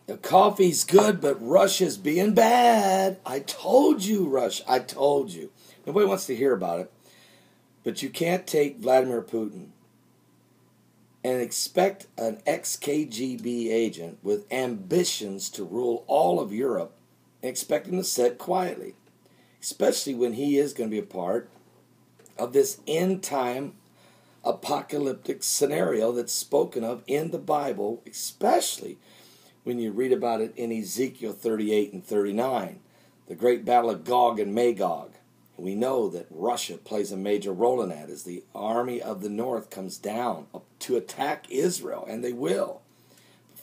The coffee's good, but Russia's being bad. I told you, Russia. I told you. Nobody wants to hear about it. But you can't take Vladimir Putin and expect an ex-KGB agent with ambitions to rule all of Europe and expect him to sit quietly. Especially when he is going to be a part of this end-time apocalyptic scenario that's spoken of in the Bible, especially when you read about it in Ezekiel 38 and 39, the great battle of Gog and Magog. We know that Russia plays a major role in that as the army of the north comes down to attack Israel, and they will.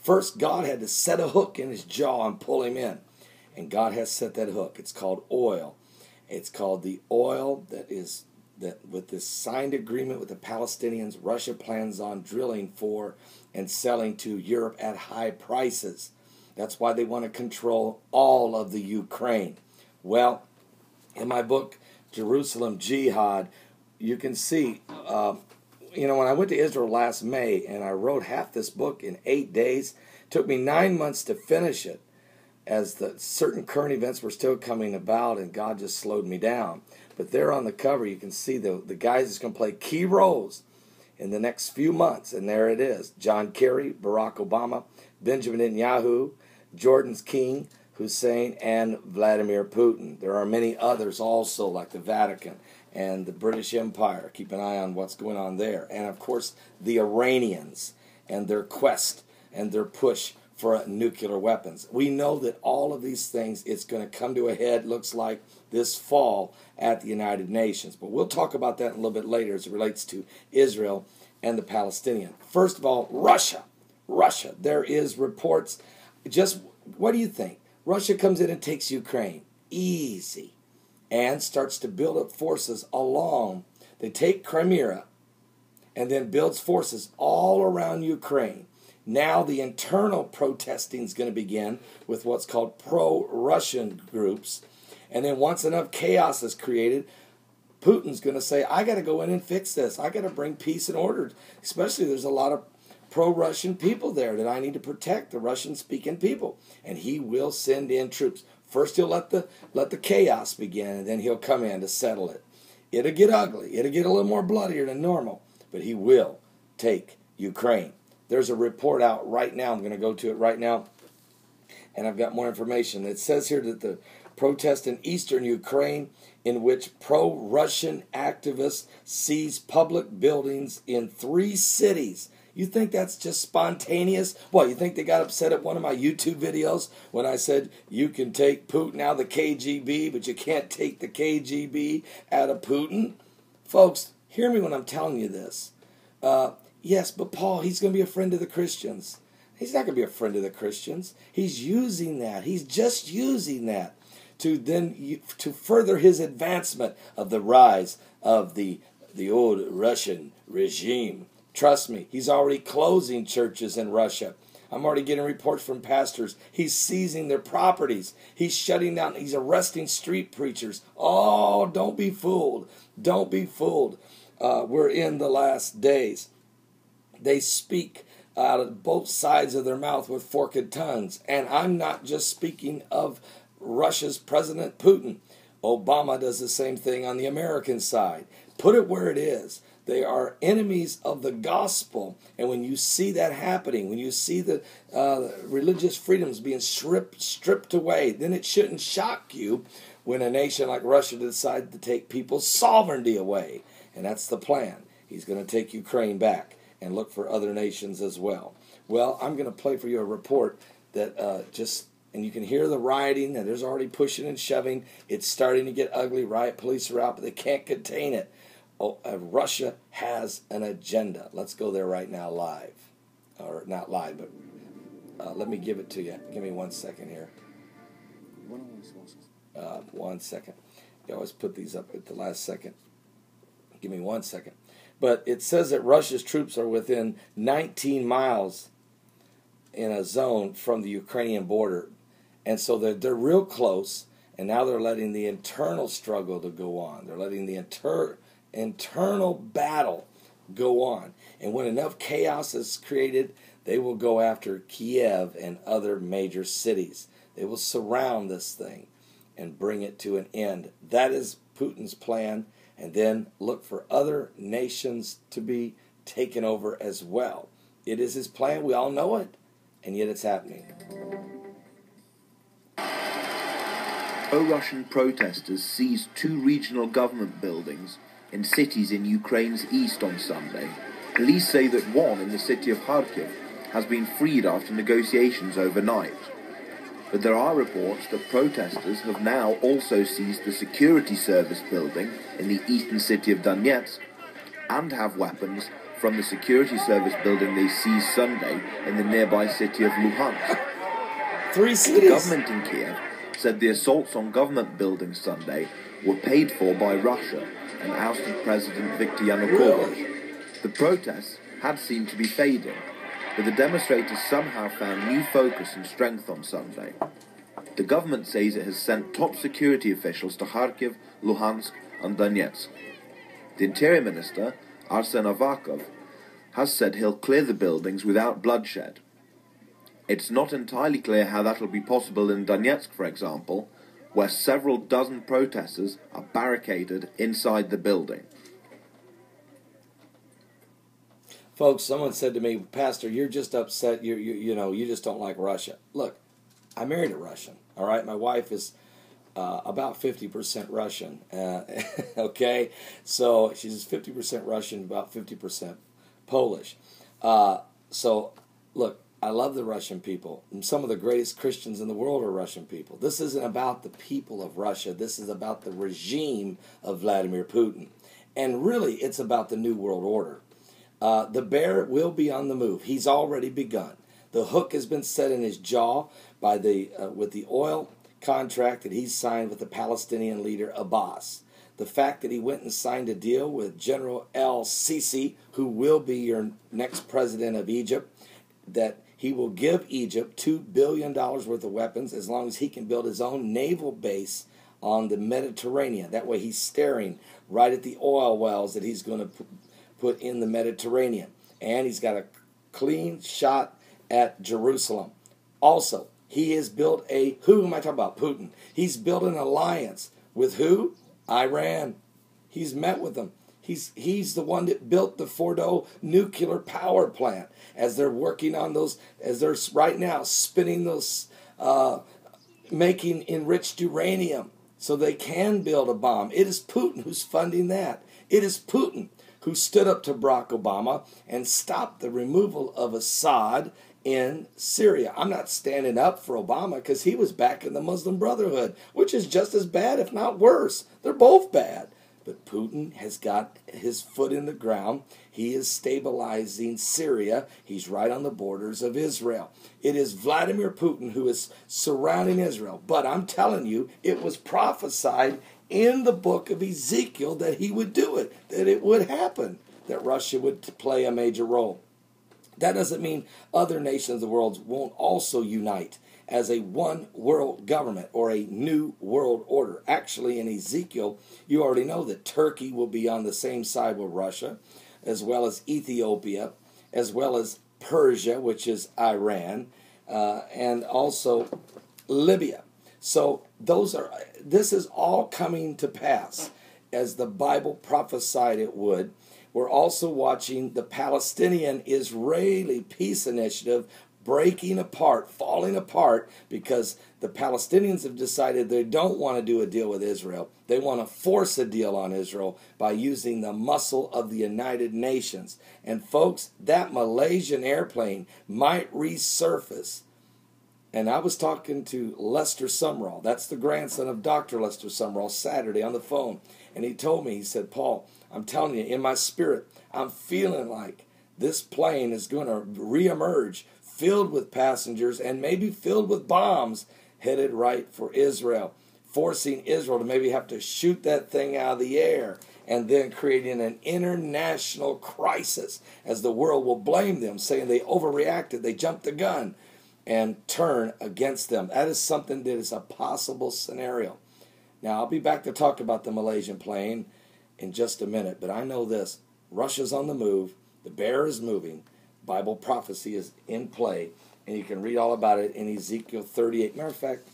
First, God had to set a hook in his jaw and pull him in. And God has set that hook. It's called oil. It's called the oil that with this signed agreement with the Palestinians, Russia plans on drilling for and selling to Europe at high prices. That's why they want to control all of the Ukraine. Well, in my book, Jerusalem Jihad, you can see, when I went to Israel last May and I wrote half this book in 8 days, it took me 9 months to finish it as the certain current events were still coming about and God just slowed me down. But there on the cover, you can see the guys that's going to play key roles in the next few months. And there it is. John Kerry, Barack Obama, Benjamin Netanyahu, Jordan's King, Hussein, and Vladimir Putin. There are many others also, like the Vatican and the British Empire. Keep an eye on what's going on there. And, of course, the Iranians and their quest and their push for nuclear weapons. We know that all of these things, it's going to come to a head, looks like, this fall at the United Nations. But we'll talk about that a little bit later as it relates to Israel and the Palestinians. First of all, Russia. There is reports. Just, what do you think? Russia comes in and takes Ukraine. Easy. And starts to build up forces along. They take Crimea and then builds forces all around Ukraine. Now the internal protesting is going to begin with what's called pro-Russian groups. And then once enough chaos is created, Putin's going to say, I got to go in and fix this. I got to bring peace and order. Especially there's a lot of pro-Russian people there that I need to protect, the Russian-speaking people. And he will send in troops. First he'll let the chaos begin, and then he'll come in to settle it. It'll get ugly. It'll get a little more bloodier than normal. But he will take Ukraine. There's a report out right now. I'm going to go to it right now. And I've got more information. It says here that the protest in eastern Ukraine in which pro-Russian activists seized public buildings in 3 cities. You think that's just spontaneous? What, you think they got upset at one of my YouTube videos when I said you can take Putin out of the KGB, but you can't take the KGB out of Putin? Folks, hear me when I'm telling you this. Yes, but Paul, he's going to be a friend of the Christians. He's not going to be a friend of the Christians. He's using that. He's just using that to further his advancement of the rise of the old Russian regime. Trust me, he's already closing churches in Russia. I'm already getting reports from pastors. He's seizing their properties. He's shutting down. He's arresting street preachers. Oh, don't be fooled. Don't be fooled. We're in the last days. They speak out of both sides of their mouth with forked tongues. And I'm not just speaking of Russia's President Putin. Obama does the same thing on the American side. Put it where it is. They are enemies of the gospel. And when you see that happening, when you see the religious freedoms being stripped away, then it shouldn't shock you when a nation like Russia decides to take people's sovereignty away. And that's the plan. He's going to take Ukraine back and look for other nations as well. Well, I'm going to play for you a report that and you can hear the rioting, and there's already pushing and shoving. It's starting to get ugly. Riot police are out, but they can't contain it. Russia has an agenda. Let's go there right now live. Or not live, but let me give it to you. Give me 1 second here. 1 second. You always put these up at the last second. Give me 1 second. But it says that Russia's troops are within 19 miles in a zone from the Ukrainian border. And so they're real close, and now they're letting the internal struggle to go on. They're letting the internal battle go on. And when enough chaos is created, They will go after Kiev and other major cities. They will surround this thing and bring it to an end. That is Putin's plan, and then look for other nations to be taken over as well. It is his plan. We all know it, and yet it's happening. Pro-Russian protesters seized 2 regional government buildings in cities in Ukraine's east on Sunday. Police say that one in the city of Kharkiv has been freed after negotiations overnight. But there are reports that protesters have now also seized the security service building in the eastern city of Donetsk and have weapons from the security service building they seized Sunday in the nearby city of Luhansk. 3 cities. The government in Kiev said the assaults on government buildings Sunday were paid for by Russia and ousted President Viktor Yanukovych. Really? The protests had seemed to be fading, but the demonstrators somehow found new focus and strength on Sunday. The government says it has sent top security officials to Kharkiv, Luhansk and Donetsk. The Interior Minister, Arsen Avakov, has said he'll clear the buildings without bloodshed. It's not entirely clear how that will be possible in Donetsk, for example, where several dozen protesters are barricaded inside the building. Folks, someone said to me, Pastor, you're just upset, you just don't like Russia. Look, I married a Russian, all right? My wife is about 50% Russian, okay? So she's 50% Russian, about 50% Polish. So, look, I love the Russian people. And some of the greatest Christians in the world are Russian people. This isn't about the people of Russia. This is about the regime of Vladimir Putin. And really, it's about the New World Order. The bear will be on the move. He's already begun. The hook has been set in his jaw by with the oil contract that he's signed with the Palestinian leader Abbas. The fact that he went and signed a deal with General el-Sisi, who will be your next president of Egypt, that he will give Egypt $2 billion worth of weapons as long as he can build his own naval base on the Mediterranean. That way he's staring right at the oil wells that he's going to put in the Mediterranean. And he's got a clean shot at Jerusalem. Also, he has built who am I talking about? Putin. He's built an alliance with who? Iran. He's met with them. He's the one that built the Fordo nuclear power plant. As they're working on those, as they're right now spinning those, making enriched uranium so they can build a bomb. It is Putin who's funding that. It is Putin who stood up to Barack Obama and stopped the removal of Assad in Syria. I'm not standing up for Obama because he was back in the Muslim Brotherhood, which is just as bad, if not worse. They're both bad. But Putin has got his foot in the ground. He is stabilizing Syria. He's right on the borders of Israel. It is Vladimir Putin who is surrounding Israel. But I'm telling you, it was prophesied in the book of Ezekiel that he would do it, that it would happen, that Russia would play a major role. That doesn't mean other nations of the world won't also unite as a one world government or a new world order. Actually, in Ezekiel, you already know that Turkey will be on the same side with Russia, as well as Ethiopia, as well as Persia, which is Iran, and also Libya. So this is all coming to pass as the Bible prophesied it would. We're also watching the Palestinian-Israeli peace initiative breaking apart, falling apart, because the Palestinians have decided they don't want to do a deal with Israel. They want to force a deal on Israel by using the muscle of the United Nations. And folks, that Malaysian airplane might resurface. And I was talking to Lester Sumrall, that's the grandson of Dr. Lester Sumrall, Saturday on the phone. And he told me, he said, Paul, I'm telling you, in my spirit, I'm feeling like this plane is going to reemerge, filled with passengers and maybe filled with bombs, headed right for Israel, forcing Israel to maybe have to shoot that thing out of the air, and then creating an international crisis as the world will blame them, saying they overreacted, they jumped the gun, and turn against them. That is something that is a possible scenario. Now, I'll be back to talk about the Malaysian plane in just a minute, but I know this. Russia's on the move. The bear is moving. Bible prophecy is in play, and you can read all about it in Ezekiel 38. Matter of fact,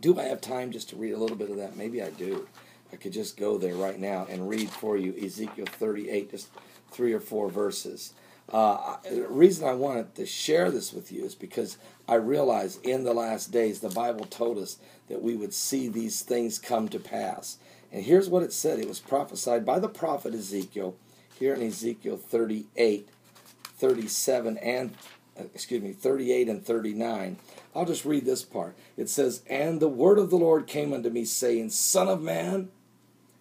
do I have time just to read a little bit of that? Maybe I do. I could just go there right now and read for you Ezekiel 38, just 3 or 4 verses. The reason I wanted to share this with you is because I realize in the last days the Bible told us that we would see these things come to pass. And here's what it said. It was prophesied by the prophet Ezekiel here in Ezekiel 38, 37, and 38 and 39. I'll just read this part. It says, "And the word of the Lord came unto me, saying, Son of man,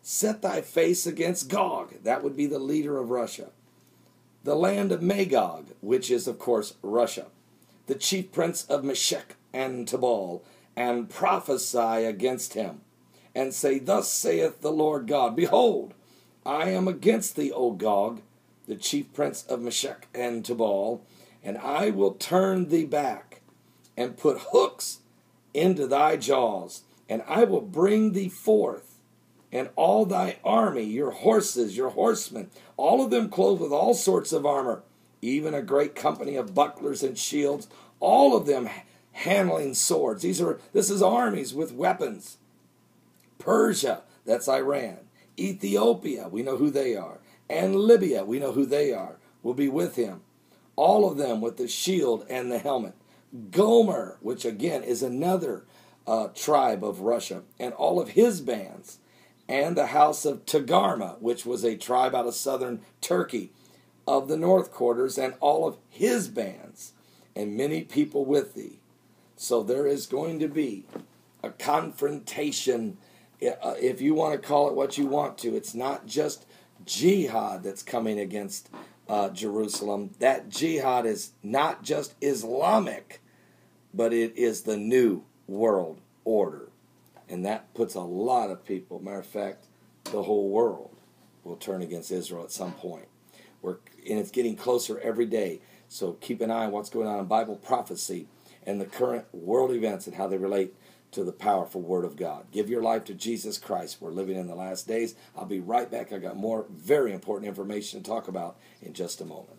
set thy face against Gog," that would be the leader of Russia, "the land of Magog," which is, of course, Russia, "the chief prince of Meshech and Tubal, and prophesy against him, and say, Thus saith the Lord God, Behold, I am against thee, O Gog, the chief prince of Meshech and Tubal, and I will turn thee back, and put hooks into thy jaws, and I will bring thee forth, and all thy army, your horses, your horsemen, all of them clothed with all sorts of armor, even a great company of bucklers and shields, all of them handling swords." This is armies with weapons. "Persia," that's Iran. "Ethiopia," we know who they are. "And Libya," we know who they are, will be with him. All of them with the shield and the helmet. "Gomer," which again is another tribe of Russia, and all of his bands. "And the house of Tagarma," which was a tribe out of southern Turkey, of the north quarters, and all of his bands, and many people with thee. So there is going to be a confrontation, if you want to call it what you want to. It's not just jihad that's coming against Jerusalem. That jihad is not just Islamic, but it is the new world order. And that puts a lot of people, matter of fact, the whole world will turn against Israel at some point. And it's getting closer every day. So keep an eye on what's going on in Bible prophecy and the current world events and how they relate to the powerful Word of God. Give your life to Jesus Christ. We're living in the last days. I'll be right back. I got more very important information to talk about in just a moment.